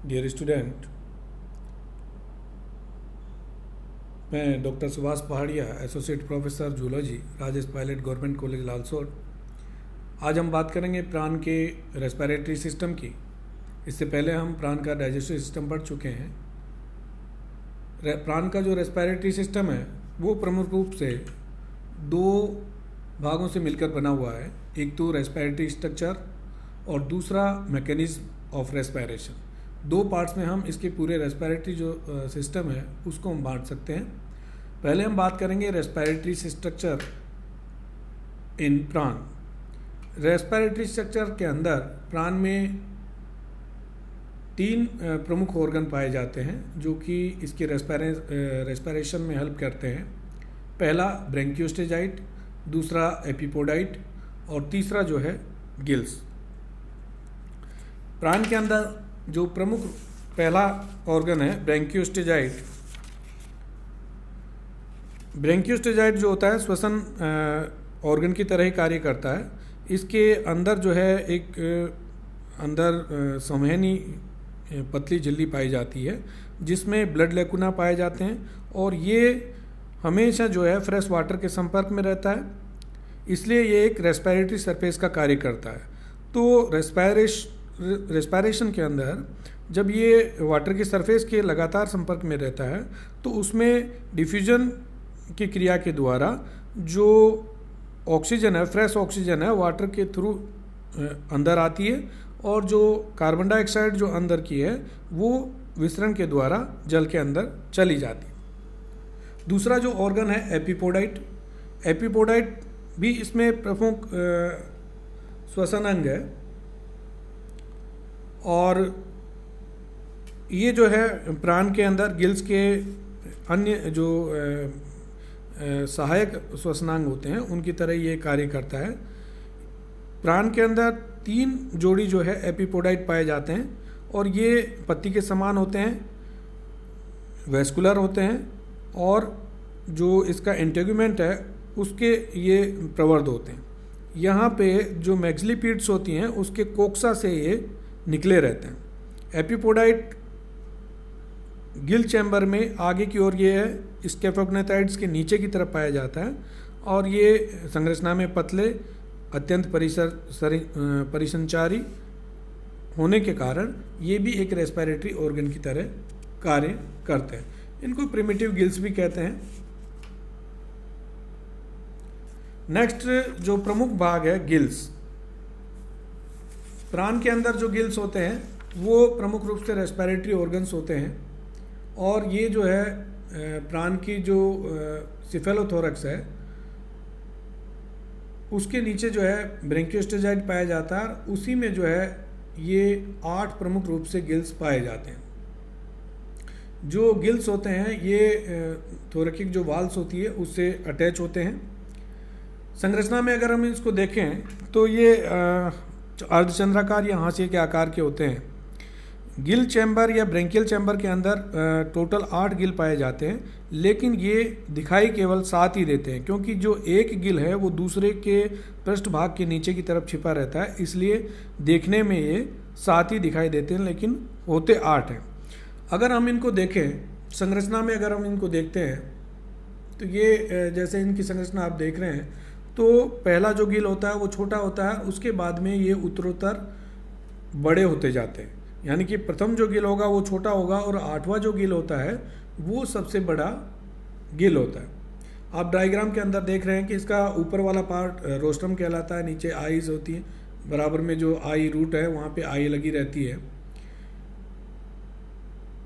Dear student, मैं doctor Subhash Pahadia, associate professor zoology, Rajesh Pilot, government college Lalsot. आज हम बात करेंगे प्राण के रेस्पिरेटरी सिस्टम की। इससे पहले हम प्राण का डाइजेस्टिव सिस्टम पढ़ चुके हैं। प्राण का जो रेस्पिरेटरी सिस्टम है वो प्रमुख रूप से दो भागों से मिलकर बना हुआ है। एक तो रेस्पिरेटरी स्ट्रक्चर और दूसरा मैकेनिज्म ऑफ रेस्पिरेशन। दो पार्ट्स में हम इसके पूरे रेस्पिरेटरी जो सिस्टम है उसको हम बांट सकते हैं। पहले हम बात करेंगे रेस्पिरेटरी स्ट्रक्चर इन प्राण। रेस्पिरेटरी स्ट्रक्चर के अंदर प्राण में तीन प्रमुख ऑर्गन पाए जाते हैं जो कि इसके रेस्पिरेशन में हेल्प करते हैं। पहला ब्रेंकियोस्टेजाइट, दूसरा एपिपोडाइट और तीसरा जो है गिल्स। प्राण के अंदर जो प्रमुख पहला ऑर्गन है ब्रेंकियोस्टेजाइट। ब्रेंकियोस्टेजाइट जो होता है श्वसन ऑर्गन की तरह ही कार्य करता है। इसके अंदर जो है एक अंदर संवहनी पतली झिल्ली पाई जाती है जिसमें ब्लड लेकुना पाए जाते हैं और ये हमेशा जो है फ्रेश वाटर के संपर्क में रहता है, इसलिए ये एक रेस्पिरेटरी सरफेस का कार्य करता है। तो रेस्पिरेशन के अंदर जब ये वाटर की सरफेस के लगातार संपर्क में रहता है तो उसमें डिफ्यूजन की क्रिया के द्वारा जो ऑक्सीजन है, फ्रेश ऑक्सीजन है, वाटर के थ्रू अंदर आती है और जो कार्बन डाइऑक्साइड जो अंदर की है वो विसरण के द्वारा जल के अंदर चली जाती है। दूसरा जो ऑर्गन है एपिपोडाइट। एपिपोडाइट भी इसमें प्रमुख श्वसन अंग है और ये जो है प्राण के अंदर गिल्स के अन्य जो सहायक श्वसनांग होते हैं उनकी तरह ये कार्य करता है। प्राण के अंदर तीन जोड़ी जो है एपिपोडाइट पाए जाते हैं और ये पत्ती के समान होते हैं, वेस्कुलर होते हैं और जो इसका इंटेगुमेंट है उसके ये प्रवर्ध होते हैं। यहाँ पे जो मैक्सिलिपीड्स होती हैं उसके कोक्सा से ये निकले रहते हैं। एपिपोडाइट गिल चैम्बर में आगे की ओर ये है, स्केफोग्नेथाइड्स के नीचे की तरफ पाया जाता है और ये संरचना में पतले, अत्यंत परिसंचारी होने के कारण ये भी एक रेस्पिरेटरी ऑर्गन की तरह कार्य करते हैं। इनको प्रिमिटिव गिल्स भी कहते हैं। नेक्स्ट जो प्रमुख भाग है गिल्स। प्राण के अंदर जो गिल्स होते हैं वो प्रमुख रूप से रेस्पिरेटरी ऑर्गन्स होते हैं और ये जो है प्राण की जो सिफेलोथोरक्स है उसके नीचे जो है ब्रेंकियोस्टेजाइट पाया जाता है। उसी में जो है ये 8 प्रमुख रूप से गिल्स पाए जाते हैं। जो गिल्स होते हैं ये थोरैकिक जो वाल्स होती है उससे अटैच होते हैं। संरचना में अगर हम इसको देखें तो ये अर्धचंद्राकार या हाशिए के आकार के होते हैं। गिल चैम्बर या ब्रेंकियल चैम्बर के अंदर टोटल 8 गिल पाए जाते हैं, लेकिन ये दिखाई केवल 7 ही देते हैं क्योंकि जो एक गिल है वो दूसरे के पृष्ठभाग के नीचे की तरफ छिपा रहता है, इसलिए देखने में ये 7 ही दिखाई देते हैं लेकिन होते 8 हैं। अगर हम इनको देखें संरचना में, अगर हम इनको देखते हैं तो ये जैसे इनकी संरचना आप देख रहे हैं तो पहला जो गिल होता है वो छोटा होता है, उसके बाद में ये उत्तरोत्तर बड़े होते जाते हैं। यानी कि प्रथम जो गिल होगा वो छोटा होगा और 8वां जो गिल होता है वो सबसे बड़ा गिल होता है। आप डायग्राम के अंदर देख रहे हैं कि इसका ऊपर वाला पार्ट रोस्ट्रम कहलाता है, नीचे आईज होती है, बराबर में जो आई रूट है वहाँ पे आई लगी रहती है।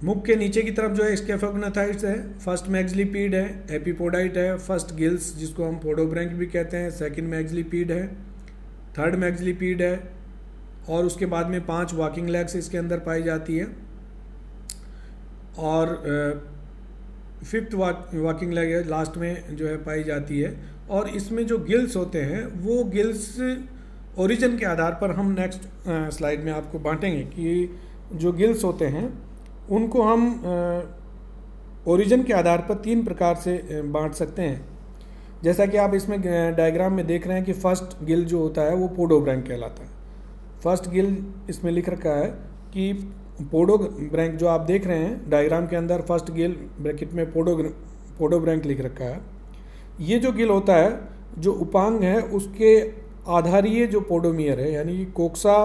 मुख के नीचे की तरफ जो है स्केफोग्नेथाइड्स है, फर्स्ट मैक्सिलिपीड है, एपिपोडाइट है, फर्स्ट गिल्स जिसको हम पोडोब्रैंक भी कहते हैं, सेकंड मैक्सिलिपीड है, थर्ड मैक्सिलिपीड है और उसके बाद में 5 वॉकिंग लेग्स इसके अंदर पाई जाती है और 5th वॉकिंग लेग है लास्ट में जो है पाई जाती है। और इसमें जो गिल्स होते हैं वो गिल्स ओरिजिन के आधार पर हम नेक्स्ट स्लाइड में आपको बांटेंगे कि जो गिल्स होते हैं उनको हम ओरिजिन के आधार पर 3 प्रकार से बांट सकते हैं। जैसा कि आप इसमें डायग्राम में देख रहे हैं कि फर्स्ट गिल जो होता है वो पोडोब्रैंक कहलाता है। फर्स्ट गिल इसमें लिख रखा है कि पोडो ब्रैंक जो आप देख रहे हैं डायग्राम के अंदर, फर्स्ट गिल ब्रैकेट में पोडो ब्रैंक लिख रखा है। ये जो गिल होता है, जो उपांग है उसके आधारीय जो पोडोमियर है यानी कि कोक्सा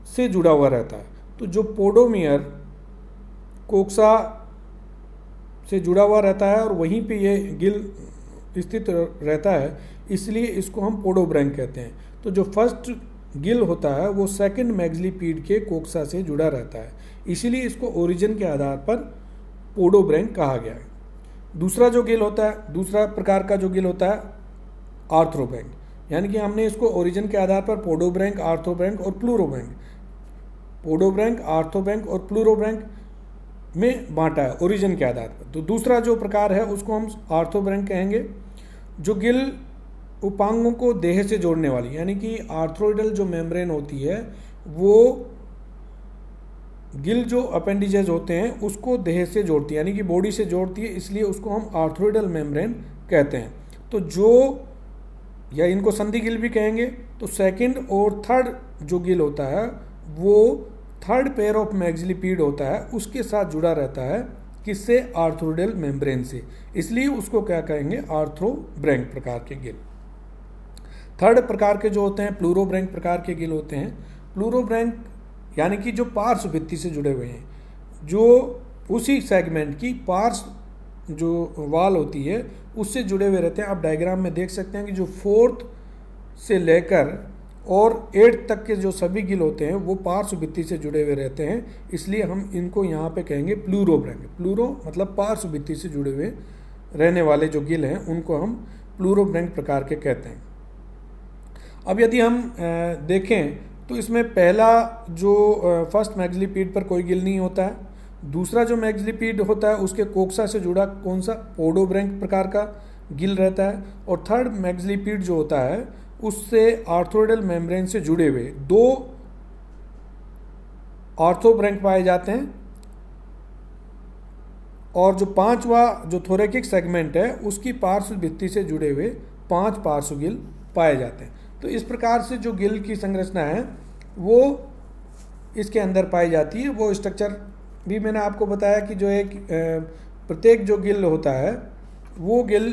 से जुड़ा हुआ रहता है। तो जो पोडोमियर कोक्सा से जुड़ा हुआ रहता है और वहीं पे ये गिल स्थित रहता है, इसलिए इसको हम पोडोब्रैंक कहते हैं। तो जो फर्स्ट गिल होता है वो सेकंड मैग्जिलिपीड के कोक्सा से जुड़ा रहता है, इसीलिए इसको ओरिजिन के आधार पर पोडोब्रैंक कहा गया है। दूसरा जो गिल होता है, दूसरा प्रकार का जो गिल होता है आर्थ्रोब्रैंक, यानी कि हमने इसको ओरिजिन के आधार पर पोडोब्रैंक, आर्थ्रोब्रैंक और प्लूरोब्रैंक, पोडोब्रैंक, आर्थ्रोब्रैंक और प्लूरोब्रैंक में बांटा है ओरिजिन के आधार पर। तो दूसरा जो प्रकार है उसको हम आर्थ्रोब्रैंक कहेंगे। जो गिल उपांगों को देह से जोड़ने वाली, यानी कि आर्थ्रोइडल जो मेम्ब्रेन होती है वो गिल जो अपेंडिजेज होते हैं उसको देह से जोड़ती है, यानी कि बॉडी से जोड़ती है, इसलिए उसको हम आर्थ्रोइडल मेम्ब्रेन कहते हैं। तो जो, या इनको संधि गिल भी कहेंगे। तो सेकंड और थर्ड जो गिल होता है वो थर्ड पेयर ऑफ मैग्जिलिपीड होता है, उसके साथ जुड़ा रहता है, किससे? आर्थ्रोइडल मेम्ब्रेन से, इसलिए उसको क्या कहेंगे? आर्थ्रोब्रैंक प्रकार के गिल। थर्ड प्रकार के जो होते हैं प्लूरोब्रैंक प्रकार के गिल होते हैं। प्लूरोब्रैंक यानी कि जो पार्श्व भित्ति से जुड़े हुए हैं, जो उसी सेगमेंट की पार्श्व जो वाल होती है उससे जुड़े हुए रहते हैं। आप डायग्राम में देख सकते हैं कि जो फोर्थ से लेकर और 8 तक के जो सभी गिल होते हैं वो पार्श्व भित्ति से जुड़े हुए रहते हैं, इसलिए हम इनको यहाँ पे कहेंगे प्लूरोब्रैंक। प्लूरो मतलब पार्श्व भित्ति से जुड़े हुए रहने वाले जो गिल हैं उनको हम प्लूरोब्रैंक प्रकार के कहते हैं। अब यदि हम देखें तो इसमें पहला जो फर्स्ट मैग्जिलिपीड पर कोई गिल नहीं होता है, दूसरा जो मैग्जिलिपीड होता है उसके कोक्सा से जुड़ा कौन सा? पोडोब्रैंक प्रकार का गिल रहता है, और थर्ड मैग्जिलिपीड जो होता है उससे आर्थ्रोइडल मेम्ब्रेन से जुड़े हुए 2 आर्थ्रोब्रैंक पाए जाते हैं, और जो 5वां जो थोरेकिक सेगमेंट है उसकी पार्श्व भित्ति से जुड़े हुए 5 पार्श्व गिल पाए जाते हैं। तो इस प्रकार से जो गिल की संरचना है वो इसके अंदर पाई जाती है। वो स्ट्रक्चर भी मैंने आपको बताया कि जो एक प्रत्येक जो गिल होता है वो गिल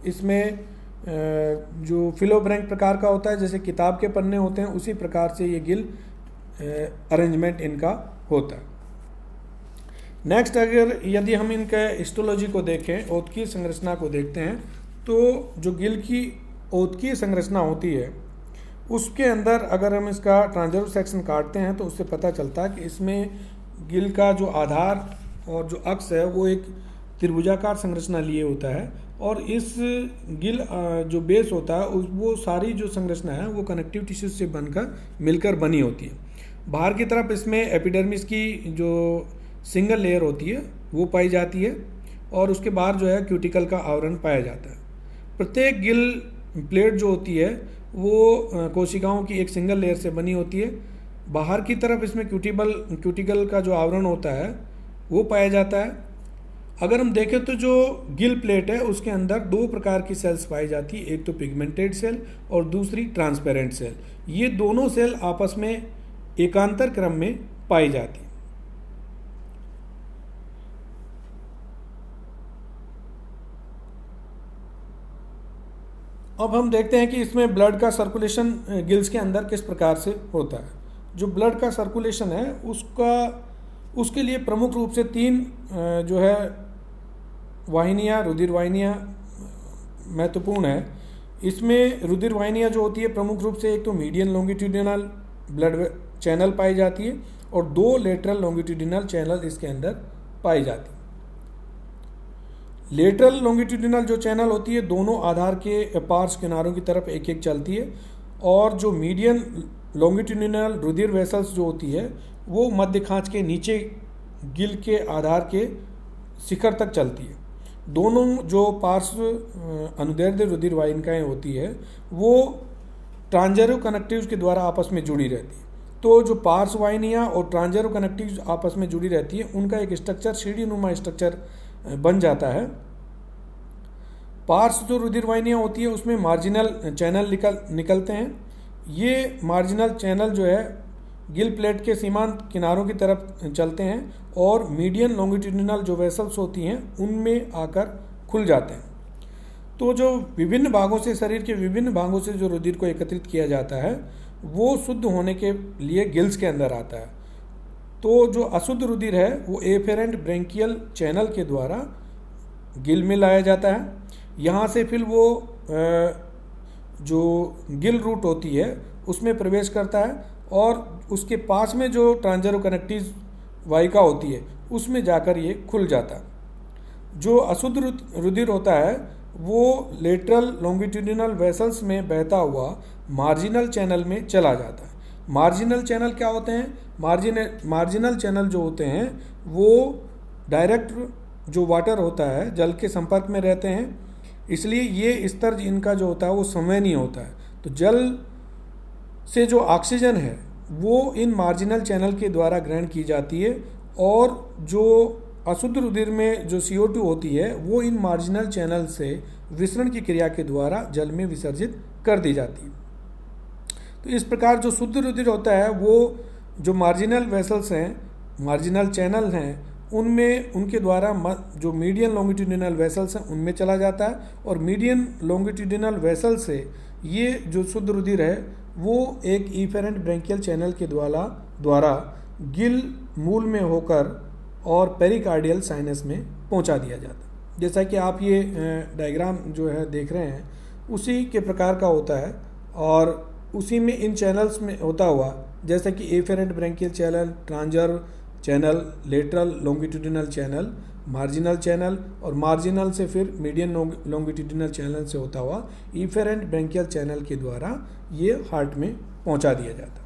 इसमें जो फिलोब्रैंक प्रकार का होता है, जैसे किताब के पन्ने होते हैं उसी प्रकार से ये गिल अरेंजमेंट इनका होता है। नेक्स्ट, अगर यदि हम इनके हिस्टोलॉजी को देखें, ओतकीय संरचना को देखते हैं, तो जो गिल की ओतकीय संरचना होती है उसके अंदर अगर हम इसका ट्रांसवर्स सेक्शन काटते हैं तो उससे पता चलता है कि इसमें गिल का जो आधार और जो अक्ष है वो एक त्रिभुजाकार संरचना लिए होता है, और इस गिल जो बेस होता है वो सारी जो संरचना है वो कनेक्टिव टिश्यूज से बनकर मिलकर बनी होती है। बाहर की तरफ इसमें एपिडर्मिस की जो सिंगल लेयर होती है वो पाई जाती है, और उसके बाहर जो है क्यूटिकल का आवरण पाया जाता है। प्रत्येक गिल प्लेट जो होती है वो कोशिकाओं की एक सिंगल लेयर से बनी होती है। बाहर की तरफ इसमें क्यूटिकल का जो आवरण होता है वो पाया जाता है। अगर हम देखें तो जो गिल प्लेट है उसके अंदर 2 प्रकार की सेल्स पाई जाती है, एक तो पिगमेंटेड सेल और दूसरी ट्रांसपेरेंट सेल। ये दोनों सेल आपस में एकांतर क्रम में पाई जाती है। अब हम देखते हैं कि इसमें ब्लड का सर्कुलेशन गिल्स के अंदर किस प्रकार से होता है। जो ब्लड का सर्कुलेशन है उसके लिए प्रमुख रूप से 3 जो है वाहिनियाँ, रुधिर वाहिनियाँ महत्वपूर्ण है। इसमें रुधिर वाहिनियाँ जो होती है प्रमुख रूप से एक तो मीडियन लॉन्गिट्यूडिनल ब्लड चैनल पाई जाती है और 2 लेटरल लॉन्गिट्यूडिनल चैनल इसके अंदर पाई जाती है। लेटरल लॉन्गिट्यूडिनल जो चैनल होती है दोनों आधार के पार्श्व किनारों की तरफ एक एक चलती है, और जो मीडियन लॉन्गिट्यूडिनल रुधिर वेसल्स जो होती है वो मध्य खांच के नीचे गिल के आधार के शिखर तक चलती है। दोनों जो पार्श्व अनुदैर्ध्य रुधिर वाहिनिकाएँ होती है वो ट्रांसजेरो कनेक्टिव्स के द्वारा आपस में जुड़ी रहती है। तो जो पार्श्व वाहिनियाँ और ट्रांसजेरो कनेक्टिव्स आपस में जुड़ी रहती है उनका एक स्ट्रक्चर सीढ़ीनुमा स्ट्रक्चर बन जाता है। पार्श्व जो रुधिर वाहिनियाँ होती है उसमें मार्जिनल चैनल निकलते हैं। ये मार्जिनल चैनल जो है गिल प्लेट के सीमांत किनारों की तरफ चलते हैं और मीडियन लॉन्गिट्यूडिनल जो वेसल्स होती हैं उनमें आकर खुल जाते हैं। तो जो विभिन्न भागों से, शरीर के विभिन्न भागों से जो रुधिर को एकत्रित किया जाता है वो शुद्ध होने के लिए गिल्स के अंदर आता है। तो जो अशुद्ध रुधिर है वो एफेरेंट ब्रेंकियल चैनल के द्वारा गिल में लाया जाता है। यहाँ से फिर वो जो गिल रूट होती है उसमें प्रवेश करता है और उसके पास में जो ट्रांसजेरोकनेक्टिव वाहिका होती है उसमें जाकर ये खुल जाता है। जो अशुद्ध रुधिर होता है वो लेटरल लॉन्गिट्यूडिनल वेसल्स में बहता हुआ मार्जिनल चैनल में चला जाता है। मार्जिनल चैनल क्या होते हैं? मार्जिनल चैनल जो होते हैं वो डायरेक्ट जो वाटर होता है जल के संपर्क में रहते हैं, इसलिए ये स्तर इनका जो होता है वो संवहनीय होता है। तो जल से जो ऑक्सीजन है वो इन मार्जिनल चैनल के द्वारा ग्रहण की जाती है और जो अशुद्ध रुधिर में जो CO2 होती है वो इन मार्जिनल चैनल से विसरण की क्रिया के द्वारा जल में विसर्जित कर दी जाती है। तो इस प्रकार जो शुद्ध रुधिर होता है वो जो मार्जिनल वेसल्स हैं, मार्जिनल चैनल हैं, उनमें उनके द्वारा जो मीडियन लॉन्गिट्यूडिनल वेसल्स हैं उनमें चला जाता है और मीडियन लॉन्गिट्यूडिनल वेसल से ये जो शुद्ध रुधिर है वो एक इफेरेंट ब्रेंकियल चैनल के द्वारा गिल मूल में होकर और पेरिकार्डियल साइनस में पहुंचा दिया जाता है। जैसा कि आप ये डायग्राम जो है देख रहे हैं उसी के प्रकार का होता है और उसी में इन चैनल्स में होता हुआ जैसा कि afferent branchial channel, transverse channel, lateral longitudinal channel, marginal channel और मार्जिनल से फिर मीडियन लॉन्गिट्यूडिनल चैनल से होता हुआ इफेरेंट ब्रेंकियल चैनल के द्वारा ये हार्ट में पहुंचा दिया जाता है।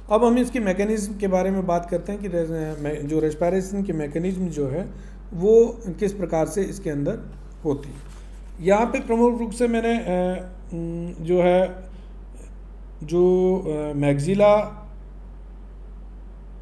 अब हम इसके मैकेनिज्म के बारे में बात करते हैं कि जो रेस्पिरेशन की मैकेनिज्म जो है वो किस प्रकार से इसके अंदर होती है। यहाँ पे प्रमुख रूप से मैंने जो है जो मैग्जिला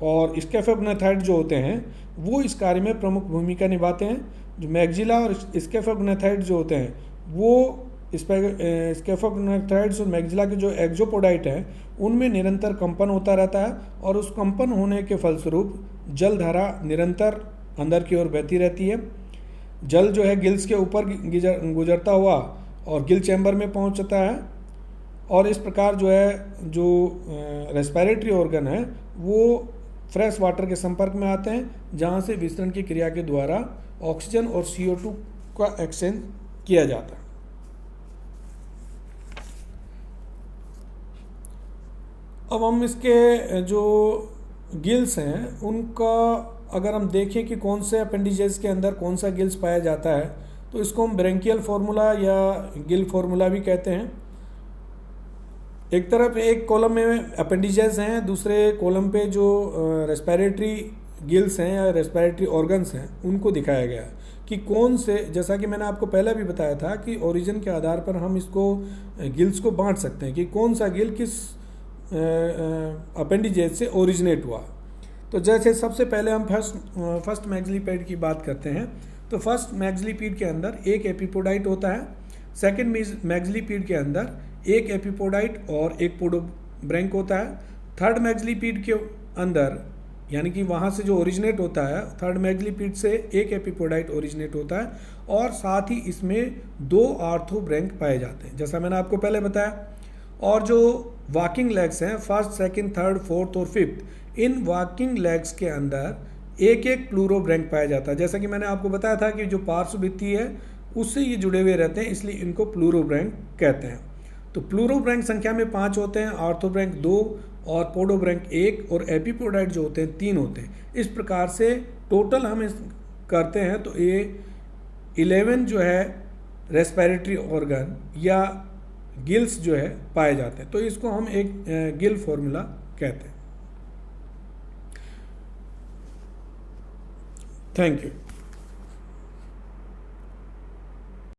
और स्केफोग्नाथाइड जो होते हैं वो इस कार्य में प्रमुख भूमिका निभाते हैं। जो मैग्जिला और स्केफोग्नाथाइड जो होते हैं वो स्केफोग्नाथाइड्स और मैग्जिला के जो एक्सोपोडाइट हैं उनमें निरंतर कंपन होता रहता है और उस कंपन होने के फलस्वरूप जल धारा निरंतर अंदर की ओर बहती रहती है। जल जो है गिल्स के ऊपर गुजरता हुआ और गिल चैम्बर में पहुंचता है और इस प्रकार जो है जो रेस्पिरेटरी ऑर्गन है वो फ्रेश वाटर के संपर्क में आते हैं जहां से विसरण की क्रिया के द्वारा ऑक्सीजन और CO2 का एक्सचेंज किया जाता है। अब हम इसके जो गिल्स हैं उनका अगर हम देखें कि कौन से अपेंडिजेस के अंदर कौन सा गिल्स पाया जाता है तो इसको हम ब्रेंकियल फार्मूला या गिल फार्मूला भी कहते हैं। एक तरफ एक कॉलम में अपेंडिजेस हैं, दूसरे कॉलम पे जो रेस्पिरेटरी गिल्स हैं या रेस्पिरेटरी ऑर्गन्स हैं उनको दिखाया गया है कि कौन से, जैसा कि मैंने आपको पहले भी बताया था कि ओरिजिन के आधार पर हम इसको गिल्स को बांट सकते हैं कि कौन सा गिल किस अपेंडिजेस से ओरिजिनेट हुआ। तो जैसे सबसे पहले हम फर्स्ट मैग्जिलीपेड की बात करते हैं तो फर्स्ट मैग्जिलीपेड के अंदर एक एपिपोडाइट होता है, सेकंड मैग्जिलीपेड के अंदर एक एपिपोडाइट और एक पोडोब्रैंक होता है, थर्ड मैग्जिलीपेड के अंदर यानी कि वहाँ से जो ओरिजिनेट होता है थर्ड मैग्जिलीपेड से एक एपिपोडाइट ओरिजिनेट होता है और साथ ही इसमें 2 आर्थोब्रैंक पाए जाते हैं जैसा मैंने आपको पहले बताया। और जो वॉकिंग लेग्स हैं फर्स्ट, सेकंड, थर्ड, फोर्थ और फिफ्थ, इन वॉकिंग लेग्स के अंदर एक एक प्लूरोब्रैंक पाया जाता है। जैसा कि मैंने आपको बताया था कि जो पार्श्व भित्ति है उससे ये जुड़े हुए रहते हैं इसलिए इनको प्लूरोब्रैंक कहते हैं। तो प्लूरोब्रैंक संख्या में 5 होते हैं, आर्थोब्रैंक 2 और पोडोब्रैंक 1 और एपिपोडाइट जो होते हैं 3 होते हैं। इस प्रकार से टोटल हम करते हैं तो ये 11 जो है रेस्पिरेटरी ऑर्गन या गिल्स जो है पाए जाते हैं। तो इसको हम एक गिल फॉर्मूला कहते हैं। Thank you.